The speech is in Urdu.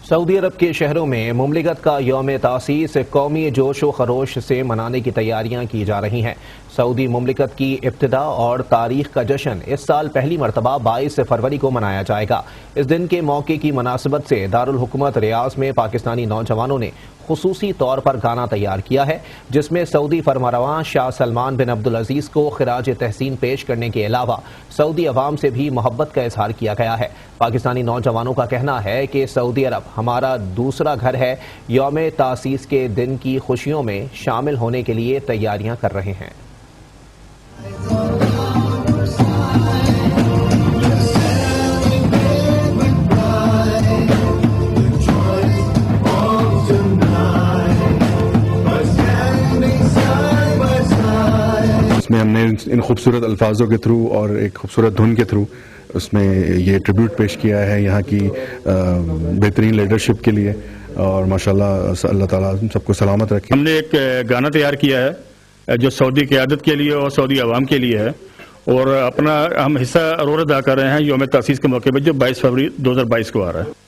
سعودی عرب کے شہروں میں مملکت کا یوم تاسیس قومی جوش و خروش سے منانے کی تیاریاں کی جا رہی ہیں۔ سعودی مملکت کی ابتدا اور تاریخ کا جشن اس سال پہلی مرتبہ 22 فروری کو منایا جائے گا۔ اس دن کے موقع کی مناسبت سے دارالحکومت ریاض میں پاکستانی نوجوانوں نے خصوصی طور پر گانا تیار کیا ہے، جس میں سعودی فرمانرواں شاہ سلمان بن عبدالعزیز کو خراج تحسین پیش کرنے کے علاوہ سعودی عوام سے بھی محبت کا اظہار کیا گیا ہے۔ پاکستانی نوجوانوں کا کہنا ہے کہ سعودی عرب ہمارا دوسرا گھر ہے، یوم تاسیس کے دن کی خوشیوں میں شامل ہونے کے لیے تیاریاں کر رہے ہیں۔ اس میں ہم نے ان خوبصورت الفاظوں کے تھرو اور ایک خوبصورت دھن کے تھرو اس میں یہ ٹریبیوٹ پیش کیا ہے یہاں کی بہترین لیڈرشپ کے لیے، اور ماشاءاللہ اللہ تعالیٰ سب کو سلامت رکھے۔ ہم نے ایک گانا تیار کیا ہے جو سعودی قیادت کے لیے اور سعودی عوام کے لیے ہے، اور اپنا ہم حصہ ضرور ادا کر رہے ہیں یوم تاسیس کے موقع پہ جو 22 فروری 2022 کو آ رہا ہے۔